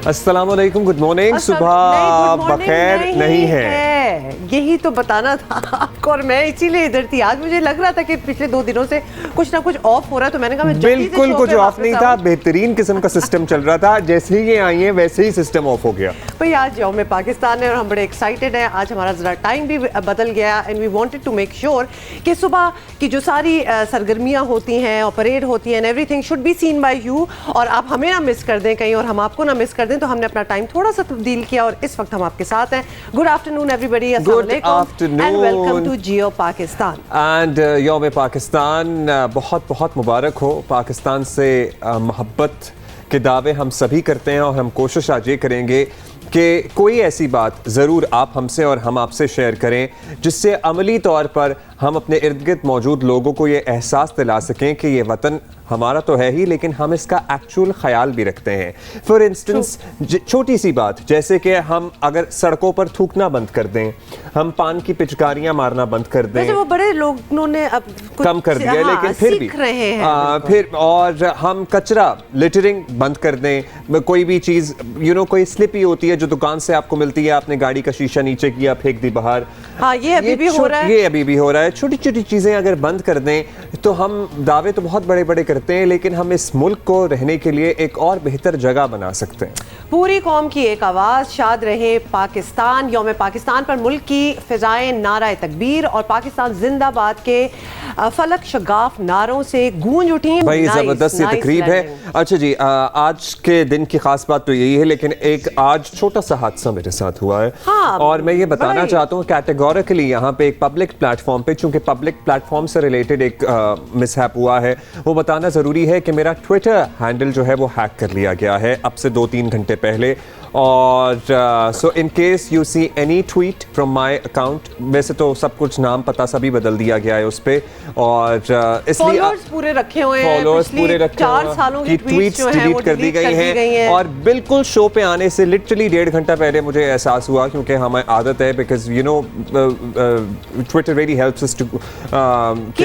अस्सलाम वालेकुम, good morning. सुबह बखैर नहीं है, यही तो बताना था आपको और मैं इसीलिए इधर थी। आज मुझे लग रहा था कि पिछले 2 दिनों से कुछ ना कुछ ऑफ हो रहा है, तो मैंने कहा मैं बिल्कुल कुछ ऑफ नहीं था, बेहतरीन किस्म का सिस्टम चल रहा था। जैसे ही ये आई है वैसे ही सिस्टम ऑफ हो गया। भाई आज यौम पाकिस्तान है और हम बड़े एक्साइटेड हैं। आज हमारा जरा टाइम भी बदल गया and we wanted to make sure कि सुबह की जो सारी सरगर्मियां होती हैं और परेड होती हैं, everything should be seen by you, और आप हमें ना मिस कर दें कहीं और हम आपको ना मिस कर दें। तो हमने अपना टाइम थोड़ा सा तब्दील किया और इस वक्त हम आपके साथ हैं। गुड आफ्टरनून एवरीबॉडी, अस्सलाम वालेकुम and welcome to Geo Pakistan. And यौम पाकिस्तान बहुत बहुत मुबारक हो। पाकिस्तान से मोहब्बत के दावे हम सभी करते हैं और हम कोशिश आज ये करेंगे कि कोई ऐसी बात ज़रूर आप हमसे और हम आपसे शेयर करें जिससे अमली तौर पर हम अपने इर्द गिर्द मौजूद लोगों को ये एहसास दिला सकें कि ये वतन हमारा तो है ही, लेकिन हम इसका एक्चुअल ख्याल भी रखते हैं। फॉर इंस्टेंस छोटी सी बात जैसे कि हम अगर सड़कों पर थूकना बंद कर दें, हम पान की पिचकारियां मारना बंद कर दें, वो बड़े लोगों ने अब कम कर दिया है, लेकिन फिर भी रहे हैं फिर और हम कचरा लिटरिंग बंद कर दें। कोई भी चीज़ कोई स्लिपी होती है जो दुकान से आपको मिलती है, आपने गाड़ी का शीशा नीचे किया, फेंक दी बाहर। हाँ, ये अभी भी हो रहा है, ये अभी भी हो रहा है। छोटी छोटी चीज़ें अगर बंद कर दें तो हम दावे तो बहुत बड़े बड़े करते हैं, लेकिन हम इस मुल्क को रहने के लिए एक और बेहतर जगह बना सकते हैं। पूरी कौम की एक आवाज़, शाद रहे पाकिस्तान। यौम पाकिस्तान पर मुल्क की फ़िज़ाएं नारा तकबीर और पाकिस्तान जिंदाबाद के फलक शगाफ नारों से गूंज उठी। भाई ज़बरदस्त ये तकरीब है। अच्छा जी, आज के दिन की खास बात तो यही है, लेकिन एक आज छोटा सा हादसा मेरे साथ हुआ है। हाँ, और मैं ये बताना चाहता हूँ कैटेगोरिकली यहाँ पे एक पब्लिक प्लेटफॉर्म पे, चूंकि पब्लिक प्लेटफॉर्म से रिलेटेड एक मिसहैप हुआ है, वो बताना ज़रूरी है कि मेरा ट्विटर हैंडल जो है वो हैक कर लिया गया है अब से 2-3 घंटे पहले। और so in case you see any tweet from my account, वैसे तो सब कुछ नाम पता सभी बदल दिया गया है उस पे, और इसलिए फॉलोअर्स पूरे रखे हुए हैं, फॉलोअर्स पूरे रखे 4 सालों की ट्वीट्स डिलीट कर दी गई हैं। और बिल्कुल शो पे आने से लिटरली 1.5 घंटा पहले मुझे एहसास हुआ, क्योंकि हमें आदत है, because Twitter very helps us to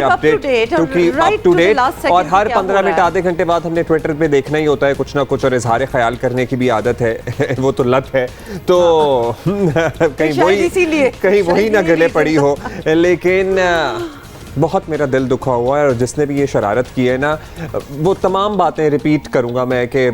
update, to keep up to date. और हर 15 मिनट आधे घंटे बाद हमने ट्विटर पे देखना ही होता है कुछ ना कुछ, और इजहार ख्याल करने की भी आदत है वो तो लत है, तो कहीं वही ना गले पड़ी हो। लेकिन बहुत मेरा दिल दुखा हुआ है, और जिसने भी ये शरारत की है ना, वो तमाम बातें रिपीट करूंगा मैं कि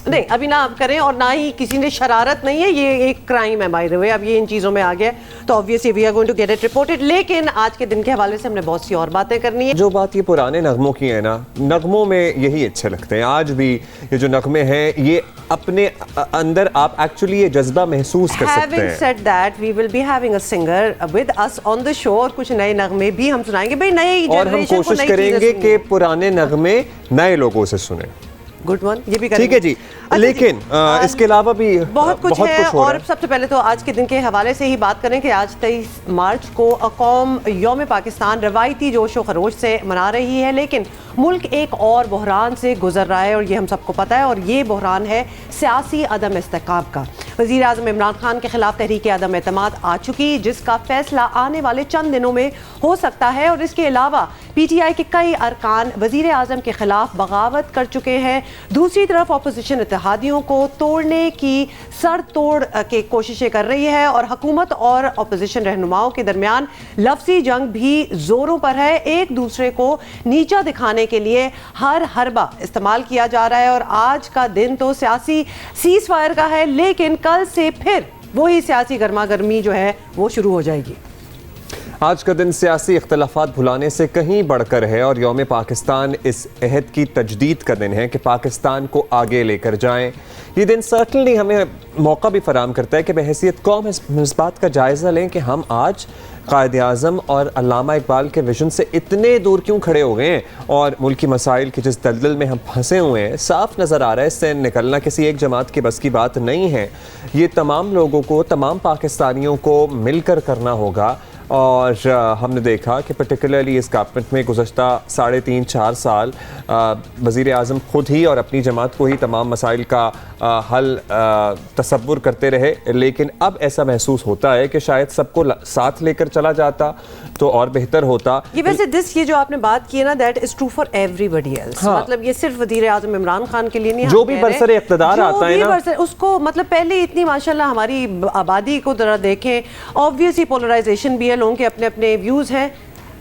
नहीं, अभी ना आप करें, और ना ही किसी ने शरारत नहीं है, ये एक क्राइम है बाय द वे। अब ये इन चीज़ों में आ गया तो obviously we are going to get it reported. लेकिन आज के दिन के हवाले से हमने बहुत सी और बातें करनी है। जो बात ये पुराने नगमों की है ना, नगमों में यही अच्छे लगते हैं। आज भी ये जो नगमे हैं, ये अपने अंदर आप एक्चुअली ये जज्बा महसूस कर सकते हैं। Having said that, we will be having a singer with us on the show, और कुछ नए नगमे भी हम सुनाएंगे। भाई नई और हम कोशिश करेंगे कि पुराने नगमे नए लोगों से सुने। गुड वन, ये भी ठीक है जी। लेकिन इसके अलावा भी बहुत कुछ है। और सबसे पहले तो आज के दिन के हवाले से ही बात करें कि आज 23 मार्च को कौम यौम पाकिस्तान रवायती जोश व खरोश से मना रही है, लेकिन मुल्क एक और बहरान से गुजर रहा है और ये हम सबको पता है। और ये बहरान है सियासी अदम इस्तेकाम का। वज़ीर आज़म इमरान खान के खिलाफ तहरीक अदम एतमाद आ चुकी, जिसका फैसला आने वाले चंद दिनों में हो सकता है। और इसके अलावा PTI के कई अरकान वज़ीर आज़म के खिलाफ बगावत कर चुके हैं। दूसरी तरफ अपोजिशन इत्तेहादियों को तोड़ने की सर तोड़ के कोशिशें कर रही है, और हुकूमत और अपोजिशन रहनुमाओं के दरमियान लफ्ज़ी जंग भी जोरों पर है। एक दूसरे को नीचा दिखाने के लिए हर हरबा इस्तेमाल किया जा रहा है। और आज का दिन तो सियासी सीज़ फायर का है, लेकिन कल से फिर वही सियासी गर्मा गर्मी जो है वो शुरू हो जाएगी। आज का दिन सियासी इख्तलाफात भुलाने से कहीं बढ़कर है, और यौम पाकिस्तान इस अहद की तजदीद का दिन है कि पाकिस्तान को आगे लेकर जाएं। ये दिन सर्टनली हमें मौका भी फराहम करता है कि बहैसियत कौम इस बात का जायज़ा लें कि हम आज कायद आज़म और अल्लामा इकबाल के विजन से इतने दूर क्यों खड़े हो गए हैं, और मुल्की मसाइल की जिस दलदल में हम फंसे हुए हैं, साफ नज़र आ रहा है इससे निकलना किसी एक जमात की बस की बात नहीं है। ये तमाम लोगों को, तमाम पाकिस्तानियों को मिलकर करना होगा। और हमने देखा कि पर्टिकुलरली इस गवर्नमेंट में गुज़श्ता 3.5-4 साल वज़ीर आज़म ख़ुद ही और अपनी जमात को ही तमाम मसाइल का हल तसव्वुर करते रहे, लेकिन अब ऐसा महसूस होता है कि शायद सबको साथ लेकर चला जाता तो और बेहतर होता। ये वैसे ये जो आपने बात की है ना, that is true for everybody else. मतलब ये सिर्फ वज़ीर आज़म इमरान खान के लिए नहीं, जो भी बरसर इक़्तिदार आता है ना, उसको मतलब पहले इतनी माशाल्लाह हमारी आबादी को जरा देखें, ऑब्वियसली पोलराइजेशन भी है, लोगों के अपने अपने व्यूज़ हैं,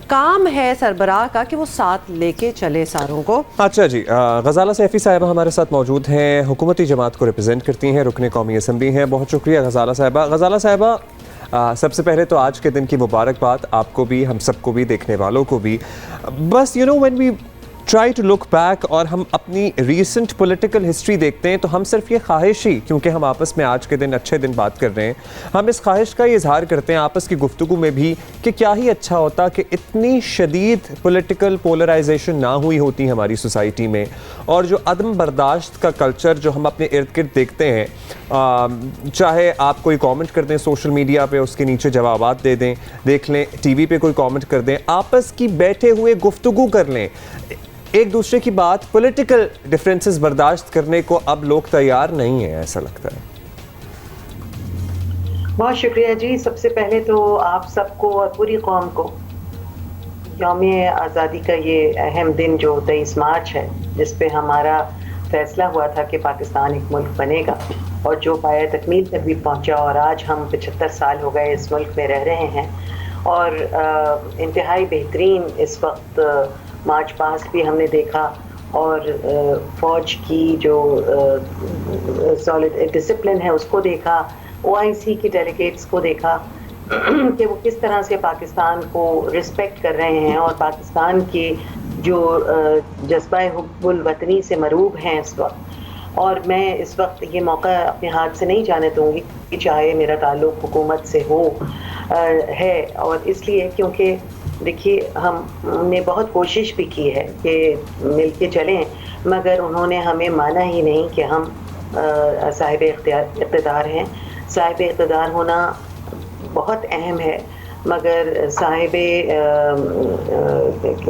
काम है सरबराह का कि वो साथ लेके चले सारों को। अच्छा जी, गजाला सैफ़ी साहिबा हमारे साथ मौजूद हैं, हुकूमती जमात को रिप्रेजेंट करती हैं, रुकने कौमी असम्बली हैं। बहुत शुक्रिया गजाला साहिबा। गजाला साहिबा, सबसे पहले तो आज के दिन की मुबारकबाद आपको भी, हम सबको भी, देखने वालों को भी। बस you know when we try to look back और हम अपनी रीसेंट पॉलिटिकल हिस्ट्री देखते हैं तो हम सिर्फ ये ख्वाहिश ही, क्योंकि हम आपस में आज के दिन अच्छे दिन बात कर रहे हैं, हम इस ख्वाहिश का इजहार करते हैं आपस की गुफ्तगू में भी कि क्या ही अच्छा होता कि इतनी शदीद पॉलिटिकल पोलराइजेशन ना हुई होती हमारी सोसाइटी में, और जो अदम बर्दाश्त का कल्चर जो हम अपने इर्द गिर्द देखते हैं, चाहे आप कोई कमेंट कर दें सोशल मीडिया पे, उसके नीचे जवाबात दे दें, देख लें टीवी पे कोई कमेंट कर दें, आपस की बैठे हुए गुफ्तगू कर लें, एक दूसरे की बात, पॉलिटिकल डिफरेंसेस बर्दाश्त करने को अब लोग तैयार नहीं है, ऐसा लगता है। बहुत शुक्रिया जी। सबसे पहले तो आप सबको और पूरी कौम को यौम आज़ादी का ये अहम दिन जो 23 मार्च है, जिस पे हमारा फैसला हुआ था कि पाकिस्तान एक मुल्क बनेगा, और जो पाया तकमील तक भी पहुंचा, और आज हम 75 साल हो गए इस मुल्क में रह रहे हैं, और इंतहाई बेहतरीन इस वक्त मार्च पास्ट भी हमने देखा, और फ़ौज की जो सॉलिड डिसिप्लिन है उसको देखा, OIC की डेलीगेट्स को देखा कि वो किस तरह से पाकिस्तान को रिस्पेक्ट कर रहे हैं, और पाकिस्तान के जो जज्बा हुब्बुल वतनी से मरूब हैं इस वक्त। और मैं इस वक्त ये मौका अपने हाथ से नहीं जाने दूंगी कि चाहे मेरा ताल्लुक़ हुकूमत से हो है, और इसलिए क्योंकि देखिए हमने बहुत कोशिश भी की है कि मिल के चलें, मगर उन्होंने हमें माना ही नहीं कि हम साहिब इक़्तिदार हैं। साहिब इक़्तिदार होना बहुत अहम है, मगर साहिब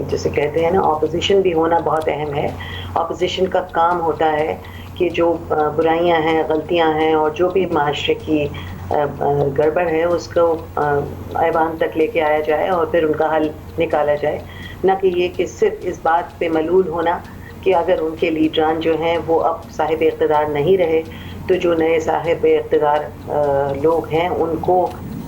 जैसे कहते हैं ना, ऑपोजिशन भी होना बहुत अहम है। ऑपोजिशन का काम होता है कि जो बुराइयां हैं, गलतियां हैं, और जो भी माशरे की गड़बड़ है उसको ऐवान तक लेके आया जाए और फिर उनका हल निकाला जाए, ना कि ये कि सिर्फ इस बात पे मलूल होना कि अगर उनके लीडरान जो हैं वो अब साहिब इक़्तिदार नहीं रहे तो जो नए साहिब इक़्तिदार लोग हैं उनको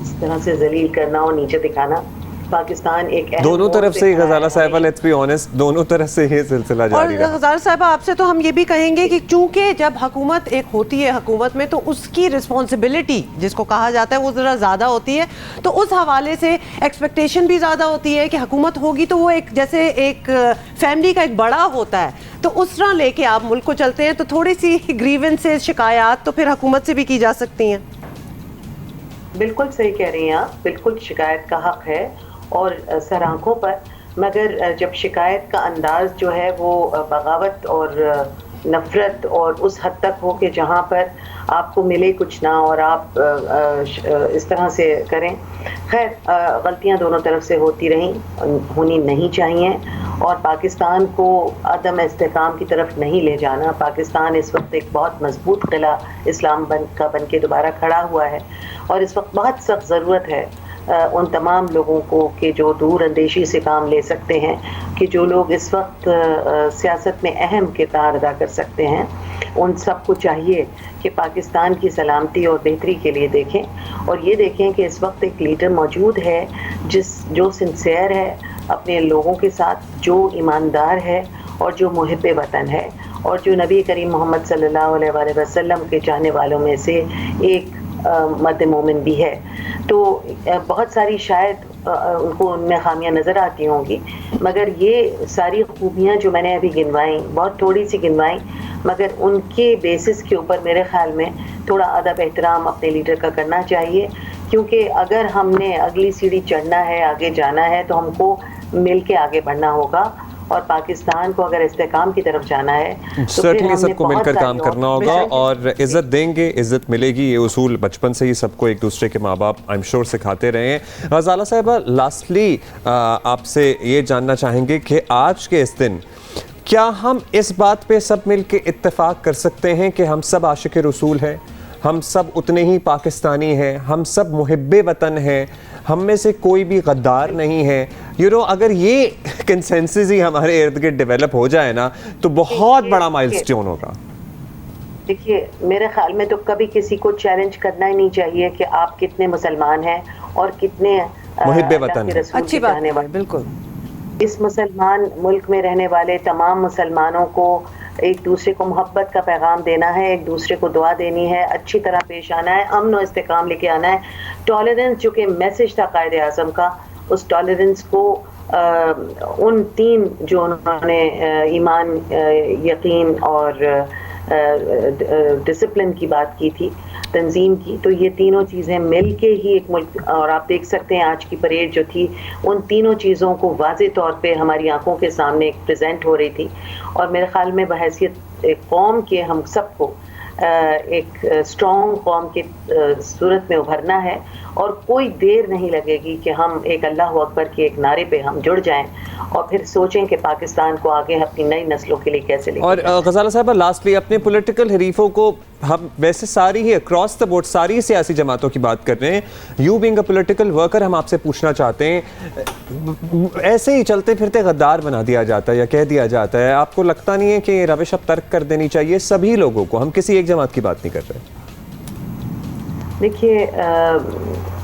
इस तरह से जलील करना और नीचे दिखाना। पाकिस्तान एक दोनों तरफ से, गजाला साहिबा, लेट्स बी ऑनेस्ट, दोनों तरफ से ये सिलसिला जारी रहा। और गजाला साहिबा, आपसे तो हम ये भी कहेंगे कि चूंकि जब हुकूमत एक होती है हुकूमत में, तो उसकी रिस्पॉन्सिबिलिटी जिसको कहा जाता है वो ज़रा ज़्यादा होती है, तो उस हवाले से एक्सपेक्टेशन भी ज़्यादा होती है कि हुकूमत होगी तो वो एक जैसे एक फैमिली का एक बड़ा होता है, तो उस तरह लेके आप मुल्क को चलते हैं, तो थोड़ी सी ग्रीवेंसेस, शिकायत तो फिर हुकूमत से भी की जा सकती हैं। बिल्कुल सही कह रही हैं आप, बिल्कुल शिकायत का हक है और सर आंखों पर, मगर जब शिकायत का अंदाज जो है वो बगावत और नफ़रत और उस हद तक हो कि जहाँ पर आपको मिले कुछ ना और आप इस तरह से करें, खैर गलतियाँ दोनों तरफ से होती रहीं, होनी नहीं चाहिए, और पाकिस्तान को अदम इस्तेहकाम की तरफ नहीं ले जाना। पाकिस्तान इस वक्त एक बहुत मजबूत किला इस्लाम बन के दोबारा खड़ा हुआ है, और इस वक्त बहुत सख्त ज़रूरत है उन तमाम लोगों को कि जो दूर अंदेशी से काम ले सकते हैं, कि जो लोग इस वक्त सियासत में अहम किरदार अदा कर सकते हैं, उन सबको चाहिए कि पाकिस्तान की सलामती और बेहतरी के लिए देखें, और ये देखें कि इस वक्त एक लीडर मौजूद है जो सिंसियर है अपने लोगों के साथ, जो ईमानदार है और जो मुहिब वतन है, और जो नबी करीम मोहम्मद सल्लल्लाहु अलैहि वसल्लम के चाहने वालों में से एक मर्द मोमिन भी है। तो बहुत सारी शायद उनको उनमें खामियां नज़र आती होंगी, मगर ये सारी खूबियां जो मैंने अभी गिनवाई, बहुत थोड़ी सी गिनवाई, मगर उनके बेसिस के ऊपर मेरे ख्याल में थोड़ा अदब एहतराम अपने लीडर का करना चाहिए, क्योंकि अगर हमने अगली सीढ़ी चढ़ना है, आगे जाना है, तो हमको मिल के आगे बढ़ना होगा, और पाकिस्तान को अगर इस्तेकाम की तरफ जाना है तो सर्टनली सबको मिलकर काम करना होगा और इज्जत देंगे, इज्जत मिलेगी। ये उसूल बचपन से ही सबको एक दूसरे के माँ बाप आई एम श्योर सिखाते रहे हैं। गजाला साहिबा, लास्टली आपसे ये जानना चाहेंगे कि आज के इस दिन क्या हम इस बात पे सब मिलके इत्तेफाक कर सकते हैं कि हम सब आशिक रसूल हैं, हम सब उतने ही पाकिस्तानी हैं, हम सब मुहिब्बे वतन हैं, हम में से कोई भी गद्दार नहीं है? अगर ये कंसेंसस ही हमारे इर्द गिर्द डेवलप हो जाए ना तो बहुत बड़ा माइलस्टोन होगा। देखिए, मेरे ख्याल में तो कभी किसी को चैलेंज करना ही नहीं चाहिए कि आप कितने मुसलमान हैं और कितने मुहिब्बे वतन हैं। अच्छी बात है, बिल्कुल। इस मुसलमान मुल्क में रहने वाले तमाम मुसलमानों को एक दूसरे को मोहब्बत का पैगाम देना है, एक दूसरे को दुआ देनी है, अच्छी तरह पेश आना है, अमन और इस्तेकाम लेके आना है। टॉलरेंस जो कि मैसेज था कायदे आज़म का, उस टॉलरेंस को उन तीन जो उन्होंने ईमान, यकीन और डिसिप्लिन की बात की थी, तंजीम की, तो ये तीनों चीज़ें मिल के ही एक मुल्क। और आप देख सकते हैं आज की परेड जो थी, उन तीनों चीज़ों को वाज़े तौर पे हमारी आंखों के सामने प्रेजेंट हो रही थी। और मेरे ख्याल में बहैसियत एक कौम के हम सबको एक स्ट्रॉन्ग कौम की सूरत में उभरना है और कोई देर नहीं लगेगी कि हम एक अल्लाह अकबर के एक नारे पे हम जुड़ जाएं और फिर सोचें कि पाकिस्तान को आगे अपनी नई नस्लों के लिए कैसे लेकर और गजाला साहब, लास्टली अपने पॉलिटिकल हरीफों को, हम वैसे सारी ही अक्रॉस द बोर्ड सारी सियासी जमातों की बात कर रहे हैं, you being a political worker, हम आपसे पूछना चाहते हैं, ऐसे ही चलते फिरते गद्दार बना दिया जाता है या कह दिया जाता है, आपको लगता नहीं है कि ये रविश अब तर्क कर देनी चाहिए सभी लोगों को? हम किसी एक जमात की बात नहीं कर रहे। देखिए,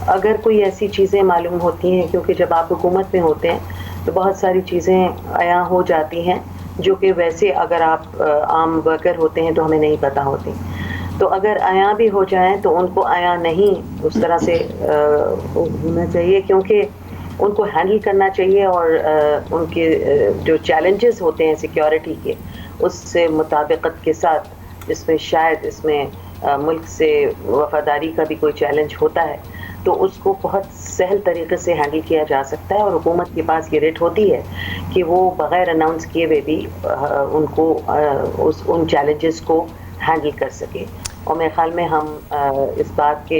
अगर कोई ऐसी चीज़ें मालूम होती हैं, क्योंकि जब आप हुकूमत में होते हैं तो बहुत सारी चीज़ें आया हो जाती हैं जो कि वैसे अगर आप आम वर्कर होते हैं तो हमें नहीं पता होती। तो अगर आया भी हो जाएं तो उनको आया नहीं उस तरह से होना चाहिए, क्योंकि उनको हैंडल करना चाहिए और उनके जो चैलेंजेस होते हैं सिक्योरिटी के, उससे मुताबिकत के साथ, जिसमें शायद इसमें मुल्क से वफादारी का भी कोई चैलेंज होता है, तो उसको बहुत सहल तरीके से हैंडल किया जा सकता है। और हुकूमत के पास ये रेट होती है कि वो बग़ैर अनाउंस किए हुए भी उनको उन चैलेंजेस को हैंडल कर सके। और मेरे ख्याल में हम इस बात के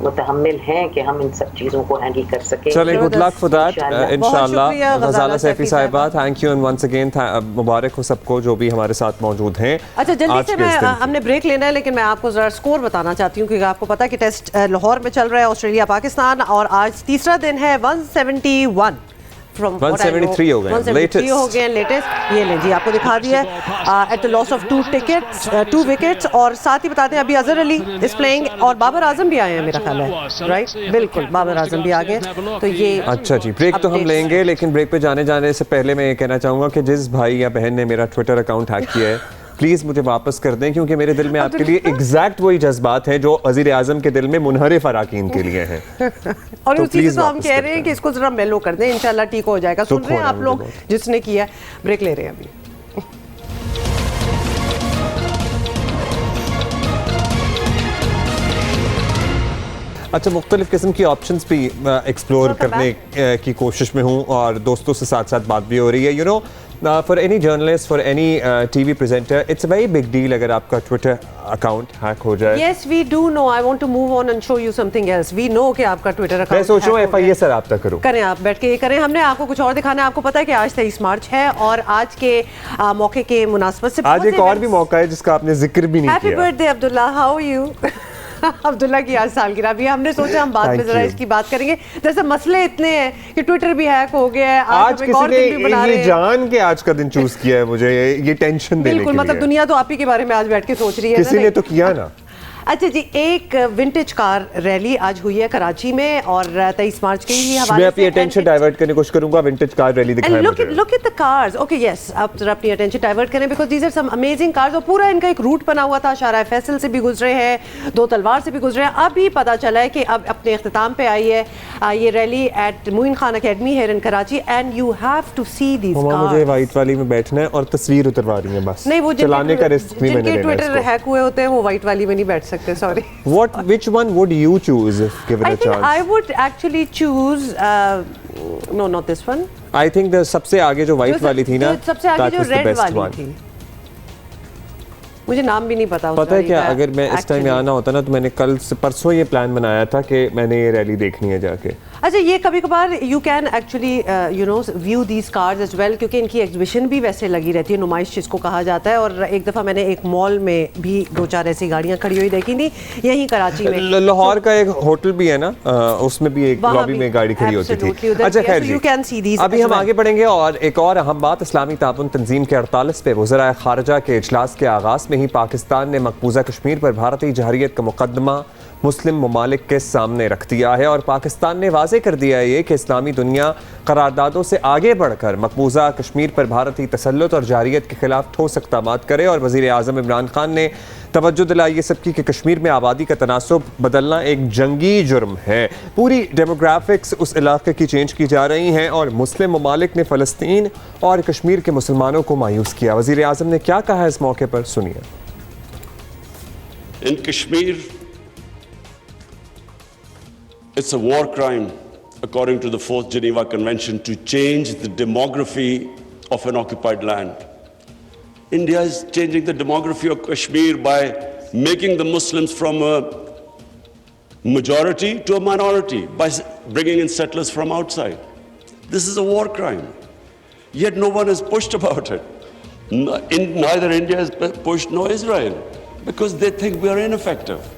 मुतहम्मिल हैं कि हम इन सब चीज़ों को हैंडल कर सकें। चलें, गुड लक फॉर दैट इंशाल्लाह। गजाला सैफी साहिबा, thank you and once again मुबारक हो सबको जो भी हमारे साथ मौजूद हैं। अच्छा, जल्दी से हमने ब्रेक लेना है, लेकिन मैं आपको ज़रा स्कोर बताना चाहती हूँ, क्योंकि आपको पता है कि टेस्ट लाहौर में चल रहा है, ऑस्ट्रेलिया पाकिस्तान, और आज तीसरा दिन है। 171 173 हो गए, 173 हो गए लेटेस्ट। ये ले जी, आपको दिखा दिया at the loss of 2 wickets. और साथ ही बताते हैं अभी अजहर अली इज प्लेइंग और बाबर आजम भी आए हैं, मेरा ख्याल है, राइट? बिल्कुल, बाबर आजम भी आ गए। तो ये अच्छा जी, ब्रेक तो हम लेंगे, लेकिन ब्रेक पे जाने से पहले मैं ये कहना चाहूँगा कि जिस भाई या बहन ने मेरा ट्विटर अकाउंट हैक किया है, प्लीज़ मुझे वापस कर दें, क्योंकि मेरे दिल में आपके लिए एग्जैक्ट वही जज्बात हैं जो वज़ीर आज़म के दिल में मुनहरिफ अराकीन के लिए हैं। और तो उसी से हम कह रहे हैं कि इसको जरा मेलो कर दें, इंशाल्लाह ठीक हो जाएगा। सुन रहे हैं आप लोग जिसने किया है। ब्रेक ले रहे हैं अभी। अच्छा, मुख्तलिफ किस्म की ऑप्शंस भी एक्सप्लोर करने की कोशिश में हूँ और दोस्तों से साथ साथ बात भी हो रही है। For any journalist, for any TV presenter, it's a very big deal अगर आपका ट्विटर अकाउंट हैक हो जाए। Yes, we do know. I want to move on and show you something else. We know कि आपका Twitter account, मैं सोच रहा हूँ FIA से रब्ता करूँ। करें, आप बैठ के ये करें। हमने आपको कुछ और दिखाना है। आपको पता है कि आज 23 मार्च है और आज के मौके के मुनासबत से आज एक और भी मौका है जिसका आपने जिक्र भी नहीं किया। Happy birthday Abdullah, how are you? Abdullah की आज सालगिरह भी, हमने सोचा हम बाद में जरा इसकी बात करेंगे। जैसे मसले इतने हैं कि ट्विटर भी हैक हो गया है, आज किसी ने ये जान के आज का दिन चूज किया है मुझे ये टेंशन देने के लिए। बिल्कुल, मतलब दुनिया तो आप ही के बारे में आज बैठ के सोच रही है। किसी ने तो किया ना। अच्छा जी, एक विंटेज कार रैली आज हुई है कराची में और 23 मार्च के ही हवाले से। मैं अपनी अटेंशन डाइवर्ट करने की कोशिश करूंगा, विंटेज कार रैली दिखाएं मुझे। Look at the cars. Okay, yes, आप जरा अपनी अटेंशन डाइवर्ट करें, because these are some amazing cars. और पूरा इनका एक रूट बना हुआ था, शारा फैसल से भी गुजरे हैं, दो तलवार से भी गुजरे हैं। अभी पता चला है कि अब अपने इख्तिताम पे आई है ये rally at Moin Khan academy here in Karachi, and you have to see these cars. मुझे वाइट वाली में बैठना है और तस्वीर उतरवा रही है बस। नहीं, वो चलाने का रिस्क नहीं मैंने लेना है। जिनके ट्विटर हैक हुए होते हैं वो वाइट वाली में नहीं बैठ सकते, sorry. Which one would you choose if given a chance? I would actually choose no not this one, I think सबसे आगे जो व्हाइट वाली थी ना, सबसे आगे जो रेड वाली थी, मुझे नाम भी नहीं पता है क्या? अगर मैं इस टाइम आना होता ना तो मैंने कल से परसों ये प्लान बनाया था कि मैंने ये रैली देखनी है जाके। अच्छा, ये कभी कभार you can actually you know view these cars as well, क्योंकि इनकी एग्जीबिशन भी वैसे लगी रहती है, नुमाइश जिसको कहा जाता है। और एक दफ़ा मैंने एक मॉल में भी 2-4 ऐसी गाड़ियाँ खड़ी हुई देखी थी, यहीं कराची में। लाहौर का एक होटल भी है ना, उसमें भी एक लॉबी में गाड़ी खड़ी होती थी। अच्छा खैर जी, अभी हम आगे बढ़ेंगे और एक और अहम बात, इस्लामी ताउन तंजीम के 48वें वज़राए ख़ारजा के इजलास के आगाज़ में ही पाकिस्तान ने मकबूजा कश्मीर पर भारतीय जहरियत का मुकदमा मुस्लिम ममालिक के सामने रख दिया है और पाकिस्तान ने वाज़े कर दिया है कि इस्लामी दुनिया करारदादों से आगे बढ़कर मकबूजा कश्मीर पर भारतीय तसल्लुत और जारियत के खिलाफ ठोस इक़दामात करे। और वज़ीर आज़म इमरान खान ने तवज्जो दिलाई ये सबकी कि कश्मीर में आबादी का तनासुब बदलना एक जंगी जुर्म है। पूरी डेमोग्राफिक्स उस इलाके की चेंज की जा रही हैं और मुस्लिम ममालिक ने फ़लस्तीन और कश्मीर के मुसलमानों को मायूस किया। वज़ीर आज़म ने क्या कहा इस मौके पर, सुनिए। In Kashmir, it's a war crime, according to the 4th Geneva Convention, to change the demography of an occupied land. India is changing the demography of Kashmir by making the Muslims from a majority to a minority, by bringing in settlers from outside. This is a war crime. Yet no one has pushed about it. Neither India has pushed nor Israel, because they think we are ineffective.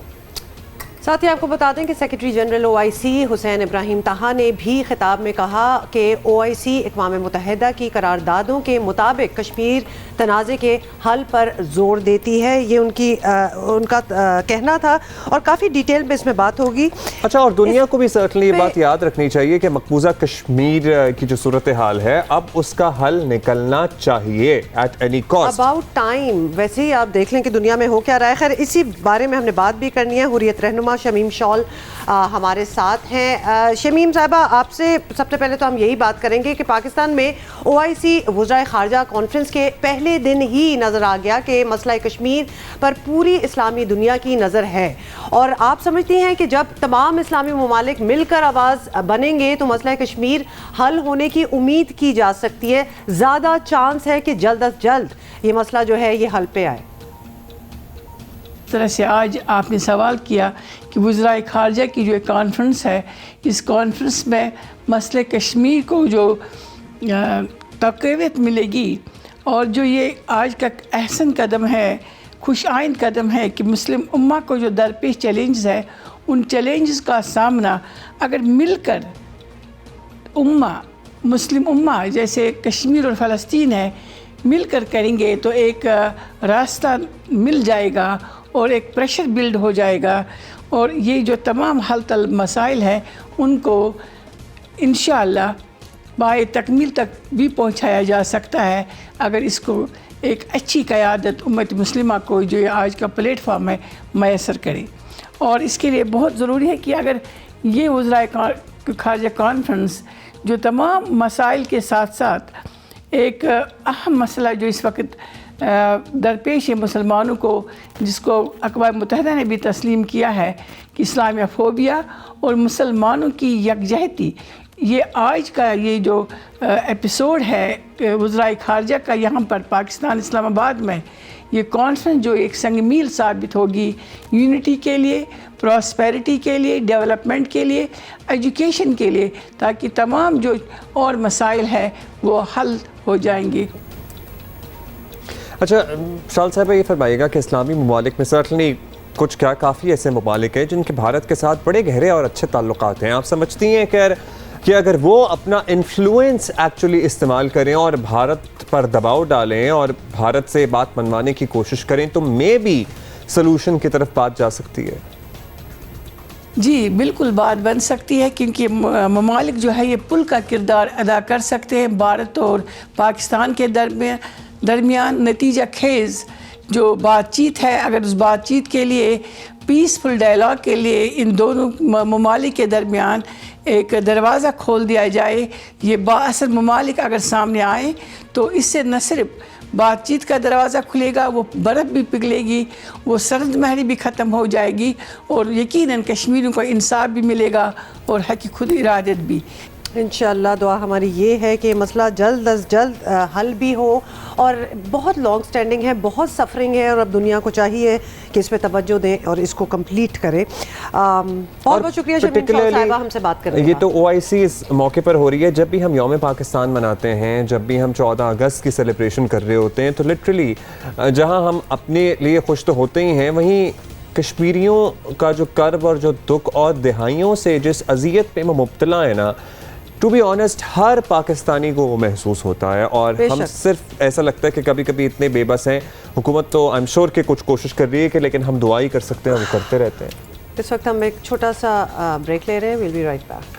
साथ ही आपको बता दें कि secretary general OIC Hussain Ibrahim ताहा ने भी खिताब में कहा कि OIC अक़वाम मुत्तहिदा की करारदादों के मुताबिक कश्मीर तनाज़े के हल पर जोर देती है। ये उनका कहना था और काफ़ी डिटेल में इसमें बात होगी। अच्छा, और दुनिया को भी सर्टनली ये बात याद रखनी चाहिए कि मकबूजा कश्मीर की जो सूरत हाल है, अब उसका हल निकलना चाहिए at any cost. About time. वैसे ही आप देख लें कि दुनिया में हो क्या रहा है। खैर, इसी बारे में हमने बात भी करनी है। हुर्रियत रहनुमा शमीम शॉल हमारे साथ हैं। शमीम साहिबा, आपसे सबसे पहले तो हम यही बात करेंगे कि पाकिस्तान में OIC वज़राए ख़ारजा कॉन्फ्रेंस के पहले दिन ही नज़र आ गया कि मसला कश्मीर पर पूरी इस्लामी दुनिया की नज़र है। और आप समझती हैं कि जब तमाम इस्लामी ममालिक मिलकर आवाज़ बनेंगे तो मसला कश्मीर हल होने की उम्मीद की जा सकती है, ज़्यादा चांस है कि जल्द अज जल्द ये मसला जो है ये हल पे आए। तरह से आज आपने सवाल किया कि वज़राए ख़ारजा की जो कॉन्फ्रेंस है, इस कॉन्फ्रेंस में मसले कश्मीर को जो तक़वियत मिलेगी और जो ये आज का अहसन कदम है, खुश आइंद कदम है कि मुस्लिम उम्मा को जो दरपेश चैलेंजेस है, उन चैलेंजेस का सामना अगर मिलकर मुस्लिम उम्मा जैसे कश्मीर और फ़लस्तीन है मिलकर करेंगे तो एक रास्ता मिल जाएगा और एक प्रेशर बिल्ड हो जाएगा और ये जो तमाम हल तल मसाइल हैं उनको इंशाअल्लाह बाए तकमील तक भी पहुंचाया जा सकता है अगर इसको एक अच्छी क़यादत उम्मत मुस्लिमा को जो आज का प्लेटफॉर्म है मैसर करे। और इसके लिए बहुत ज़रूरी है कि अगर ये वज़राए ख़ारजा कॉन्फ्रेंस जो तमाम मसाइल के साथ साथ एक अहम मसला जो इस वक्त दरपेश है मुसलमानों को, जिसको अक़वाम मुत्तहिदा ने भी तस्लीम किया है कि इस्लामियाफोबिया और मुसलमानों की यकजहती, ये आज का ये जो एपिसोड है वज़राए ख़ारजा का यहाँ पर पाकिस्तान इस्लामाबाद में, ये कॉन्फ्रेंस जो एक संग मील साबित होगी यूनिटी के लिए, प्रॉस्पेरिटी के लिए, डेवलपमेंट के लिए, एजुकेशन के लिए, ताकि तमाम जो और मसाइल हैं वो हल हो जाएंगे। अच्छा शाल साहब, ये फरमाइएगा कि इस्लामी ममालिक में सर्टनली कुछ क्या काफ़ी ऐसे ममालिक हैं जिनके भारत के साथ बड़े गहरे और अच्छे ताल्लुकात हैं। आप समझती हैं कि अगर वो अपना इन्फ्लुएंस एक्चुअली इस्तेमाल करें और भारत पर दबाव डालें और भारत से बात मनवाने की कोशिश करें तो मे बी सलूशन की तरफ बात जा सकती है? जी बिल्कुल बात बन सकती है, क्योंकि ममालिक जो है ये पुल का किरदार अदा कर सकते हैं भारत और पाकिस्तान के दरमियान नतीजा खेज़ जो बातचीत है। अगर उस बातचीत के लिए, पीसफुल डायलॉग के लिए इन दोनों ममालिक के दरमियान एक दरवाज़ा खोल दिया जाए, ये बाअसर ममालिक अगर सामने आए तो इससे न सिर्फ बातचीत का दरवाज़ा खुलेगा, वो बर्फ़ भी पिघलेगी, वो सरद महरी भी ख़त्म हो जाएगी और यकीनन कश्मीरियों को इंसाफ भी मिलेगा और हक़ खुद इरादत भी। इंशाअल्लाह दुआ हमारी ये है कि मसला जल्द अज जल्द हल भी हो, और बहुत लॉन्ग स्टैंडिंग है, बहुत सफरिंग है, और अब दुनिया को चाहिए कि इस पे तवज्जो दें और इसको कंप्लीट करें। बहुत बहुत शुक्रिया शर्मीन साहिबा हमसे बात करने। ये तो OIC इस मौके पर हो रही है। जब भी हम यौम पाकिस्तान मनाते हैं, जब भी हम 14 अगस्त की सेलिब्रेशन कर रहे होते हैं, तो लिटरली जहाँ हम अपने लिए खुश तो होते ही हैं, वहीं कश्मीरियों का जो कर्ब और जो दुख और दिहाइयों से जिस अजियत पे वो मुब्तला है ना, टू बी ऑनेस्ट हर पाकिस्तानी को वो महसूस होता है। और हम सिर्फ ऐसा लगता है कि कभी कभी इतने बेबस हैं। हुकूमत तो आई एम श्योर कि कुछ कोशिश कर रही है कि, लेकिन हम दुआ ही कर सकते हैं, वो करते रहते हैं। इस वक्त हम एक छोटा सा ब्रेक ले रहे हैं। Will be right back.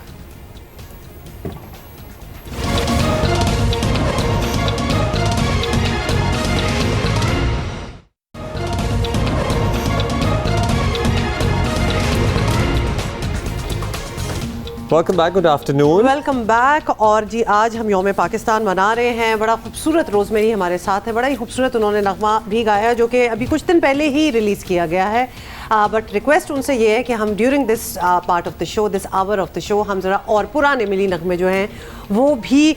Welcome back, good afternoon. Welcome back. और जी आज हम यौम पाकिस्तान मना रहे हैं। बड़ा खूबसूरत रोज़मेरी हमारे साथ है, बड़ा ही खूबसूरत उन्होंने नगमा भी गाया जो कि अभी कुछ दिन पहले ही रिलीज़ किया गया है। बट रिक्वेस्ट उनसे ये है कि हम during this part of the show, this hour of the show, हम ज़रा और पुराने मिली नगमे जो हैं वो भी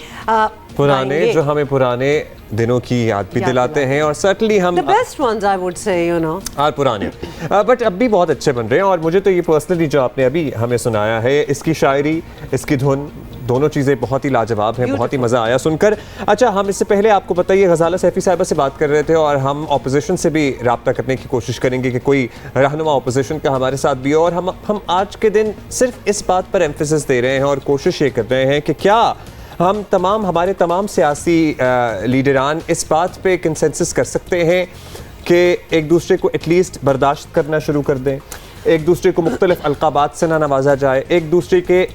पुराने जो हमें पुराने दिनों की याद भी दिलाते हैं, और सर्टनली हम the best ones I would say, you know, पुराने बट अब भी बहुत अच्छे बन रहे हैं। और मुझे तो ये पर्सनली जो आपने अभी हमें सुनाया है, इसकी शायरी, इसकी धुन, दोनों चीज़ें बहुत ही लाजवाब हैं, बहुत ही मज़ा आया सुनकर। अच्छा, हम इससे पहले आपको बताइए गजाला सैफी साहिबा से बात कर रहे थे, और हम अपोजिशन से भी रब्ता करने की कोशिश करेंगे कि कोई रहनुमा अपोजिशन का हमारे साथ भी हो। और हम आज के दिन सिर्फ इस बात पर एम्फेसिस दे रहे हैं और कोशिश ये कर रहे हैं कि क्या हम हमारे तमाम सियासी लीडरान इस बात पे कंसेंसस कर सकते हैं कि एक दूसरे को एटलीस्ट बर्दाश्त करना शुरू कर दें, एक दूसरे को मुख्तलिफ अलकाबात से ना नवाजा जाए, एक दूसरे के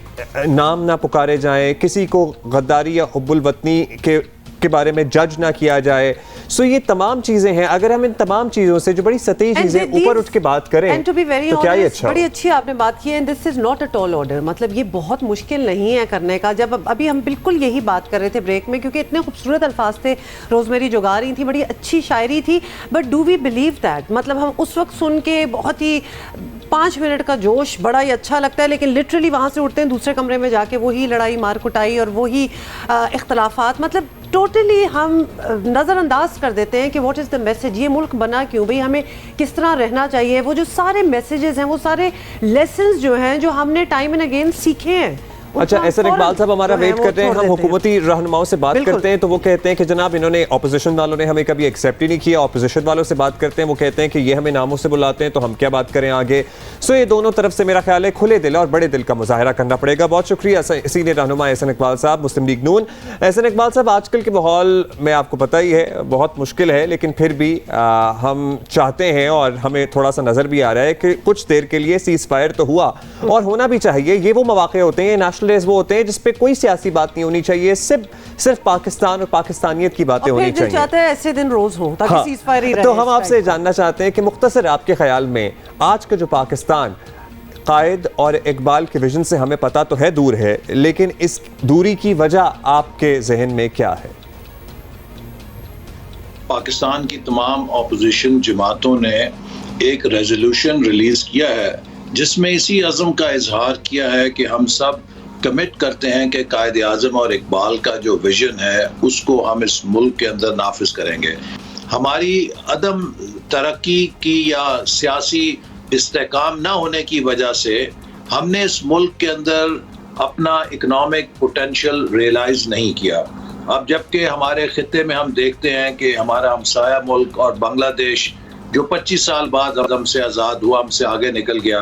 नाम ना पुकारे जाएं, किसी को गद्दारी या हुब्बुल वतनी के बारे में जज ना किया जाए। सो ये तमाम चीज़ें हैं। अगर हम इन तमाम चीज़ों से जो बड़ी सतही चीज़ें ऊपर उठ के बात करें तो क्या ही अच्छा। बड़ी अच्छी आपने बात की है। This is not a tall order, मतलब ये बहुत मुश्किल नहीं है करने का। जब अभी हम बिल्कुल यही बात कर रहे थे ब्रेक में, क्योंकि इतने खूबसूरत अल्फाज थे, रोज़मेरी जो गा रही थी, बड़ी अच्छी शायरी थी। But do we believe that, मतलब हम उस वक्त सुन के बहुत ही 5 मिनट का जोश बड़ा ही अच्छा लगता है, लेकिन लिटरली वहाँ से उठते हैं दूसरे कमरे में जाके वही लड़ाई मार कुटाई और वही इख्तलाफात, मतलब टोटली हम नज़रअंदाज कर देते हैं कि व्हाट इज़ द मैसेज, ये मुल्क बना क्यों, भाई हमें किस तरह रहना चाहिए। वो जो सारे मैसेजेस हैं, वो सारे लेसन्स जो हैं, जो हमने टाइम एंड अगेन सीखे हैं। अच्छा, एहसन इकबाल साहब हमारा वेट करते हैं। हम हुकूमती रहनुमाओं से बात करते हैं तो वो कहते हैं कि जनाब इन्होंने ऑपोजिशन वालों ने हमें कभी एक्सेप्ट ही नहीं किया। ऑपोजिशन वालों से बात करते हैं, वो कहते हैं कि ये हमें नामों से बुलाते हैं तो हम क्या बात करें आगे। सो ये दोनों तरफ से मेरा ख्याल है खुले दिल और बड़े दिल का मुजाहरा करना पड़ेगा। बहुत शुक्रिया सीनियर रहनुमा एहसन इकबाल साहब, मुस्लिम लीग नून। एहसन इकबाल साहब, आजकल के माहौल में आपको पता ही है बहुत मुश्किल है, लेकिन फिर भी हम चाहते हैं और हमें थोड़ा सा नज़र भी आ रहा है कि कुछ देर के लिए सीज़ फायर तो हुआ, और होना भी चाहिए। ये वो मौके होते हैं, नेशनल डेज वो होते हैं जिस पे कोई सियासी बात नहीं होनी चाहिए, सिर्फ पाकिस्तान और पाकिस्तानियत की बातें होनी चाहिए। चाहते हैं ऐसे दिन रोज हो ताकि सीज़ फायर ही रहे। तो हम आपसे जानना चाहते हैं कि मुख्तसर आपके ख्याल में आज का जो पाकिस्तान कायद और इकबाल के विजन से हमें पता तो है दूर है, लेकिन इस दूरी की वजह आपके जहन में क्या है? पाकिस्तान की तमाम अपोजिशन जमातों ने एक रेजोल्यूशन रिलीज किया है जिसमें इसी अज़म का इजहार किया है कि हम सब कमिट करते हैं कि कायद आज़म और इकबाल का जो विजन है उसको हम इस मुल्क के अंदर नाफिज करेंगे। हमारी अदम तरक्की की या सियासी इस्तेकाम ना होने की वजह से हमने इस मुल्क के अंदर अपना इकनॉमिक पोटेंशियल रियलाइज नहीं किया। अब जबकि हमारे खित्ते में हम देखते हैं कि हमारा हमसाया मुल्क और बांग्लादेश जो 25 साल बाद हमसे आज़ाद हुआ, हमसे आगे निकल गया,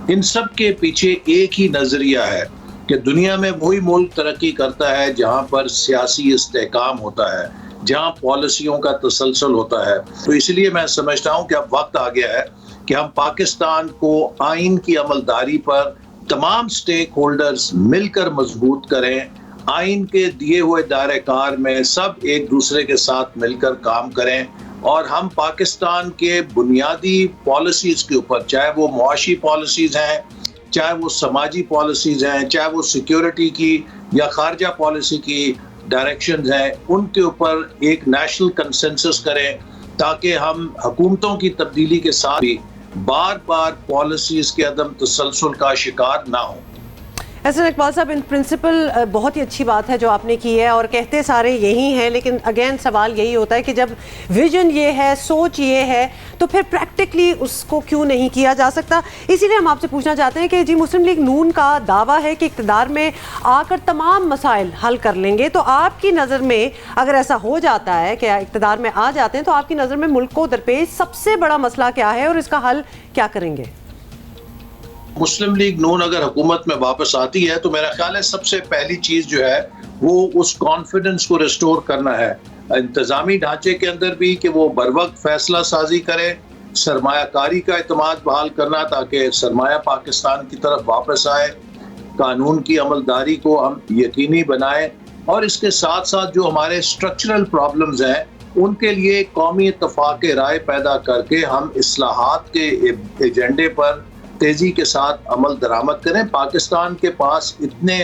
इन सब के पीछे एक ही नज़रिया है कि दुनिया में वही मुल्क तरक्की करता है जहाँ पर सियासी इस्तेकाम होता है, जहाँ पॉलिसियों का तसलसल होता है। तो इसलिए मैं समझता हूँ कि अब वक्त आ गया है कि हम पाकिस्तान को आइन की अमलदारी पर तमाम स्टेक होल्डर्स मिलकर मजबूत करें। आइन के दिए हुए दायरे कार में सब एक दूसरे के साथ मिलकर काम करें, और हम पाकिस्तान के बुनियादी पॉलिसीज़ के ऊपर, चाहे वो मुआशी पॉलिसीज़ हैं, चाहे वो समाजी पॉलिसीज हैं, चाहे वो सिक्योरिटी की या खारजा पॉलिसी की डायरेक्शंस हैं, उनके ऊपर एक नेशनल कंसेंसस करें ताकि हम हुकूमतों की तब्दीली के साथ भी बार बार पॉलिसीज के अदम तसलसल का शिकार ना हो। ऐसे इकबाल साहब, इन प्रिंसिपल बहुत ही अच्छी बात है जो आपने की है और कहते सारे यही हैं, लेकिन अगेन सवाल यही होता है कि जब विजन ये है, सोच ये है, तो फिर प्रैक्टिकली उसको क्यों नहीं किया जा सकता। इसीलिए हम आपसे पूछना चाहते हैं कि जी मुस्लिम लीग नून का दावा है कि इक़्तिदार में आकर तमाम मसाइल हल कर लेंगे, तो आपकी नज़र में अगर ऐसा हो जाता है कि इक़्तिदार में आ जाते हैं, तो आपकी नज़र में मुल्क को दरपेश सबसे बड़ा मसला क्या है और इसका हल क्या करेंगे? मुस्लिम लीग नून अगर हुकूमत में वापस आती है तो मेरा ख्याल है सबसे पहली चीज जो है वो उस कॉन्फिडेंस को रिस्टोर करना है इंतजामी ढांचे के अंदर भी, कि वो बर वक्त फैसला साजी करे, सरमायाकारी का एतमाद बहाल करना ताकि सरमाया पाकिस्तान की तरफ वापस आए, कानून की अमलदारी को हम यकीनी बनाएं, और इसके साथ साथ जो हमारे स्ट्रक्चरल प्रॉब्लम्स हैं उनके लिए कौमी इत्तफाक राय पैदा करके हम इस्लाहात के एजेंडे पर तेजी के साथ अमल दरामद करें। पाकिस्तान के पास इतने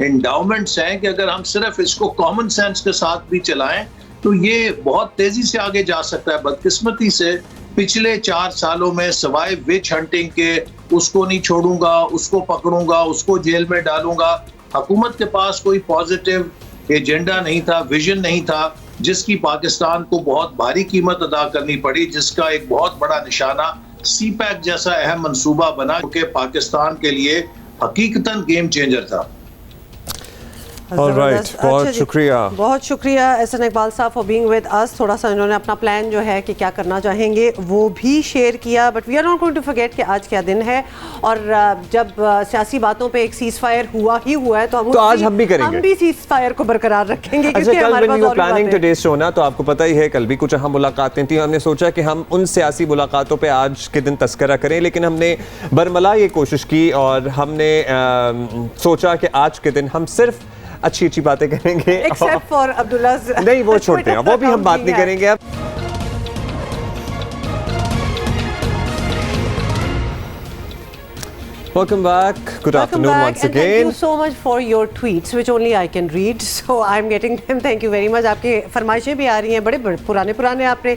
एंडाउमेंट्स हैं कि अगर हम सिर्फ इसको कॉमन सेंस के साथ भी चलाएं तो ये बहुत तेजी से आगे जा सकता है। बदकिस्मती से पिछले 4 सालों में सवाए विच हंटिंग के, उसको नहीं छोड़ूंगा, उसको पकड़ूंगा, उसको जेल में डालूंगा, हुकूमत के पास कोई पॉजिटिव एजेंडा नहीं था, विजन नहीं था, जिसकी पाकिस्तान को बहुत भारी कीमत अदा करनी पड़ी, जिसका एक बहुत बड़ा निशाना CPEC जैसा अहम मंसूबा बना कि पाकिस्तान के लिए हकीकतन गेम चेंजर था। ऑलराइट, बहुत शुक्रिया, बहुत शुक्रिया एहसन इकबाल साहब फॉर बीइंग विद अस। थोड़ा सा इन्होंने अपना प्लान जो है कि क्या करना चाहेंगे वो भी शेयर किया, but we are not going to forget कि आज क्या दिन है, और जब सियासी बातों पे एक सीज फायर हुआ ही हुआ है तो आज हम भी करेंगे, हम भी सीज फायर को बरकरार रखेंगे। अच्छा, कल when we were planning today's show ना, तो आपको पता ही है कल भी कुछ अहम मुलाकातें थी, हमने सोचा कि हम उन सियासी मुलाकातों पे आज के दिन तस्करा करें, लेकिन हमने बरमला ये कोशिश की और हमने सोचा कि आज के दिन हम सिर्फ अच्छी अच्छी बातें करेंगे, एक्सेप्ट फॉर अब्दुल्ला। नहीं, वो छोड़ते हैं, वो भी हम बात नहीं करेंगे अब। Welcome back. Good afternoon once again. Thank you so much for your tweets, which only I can read. So I'm getting them. Thank you very much. आपके फरमाइशें भी आ रही हैं, बड़े पुराने आपने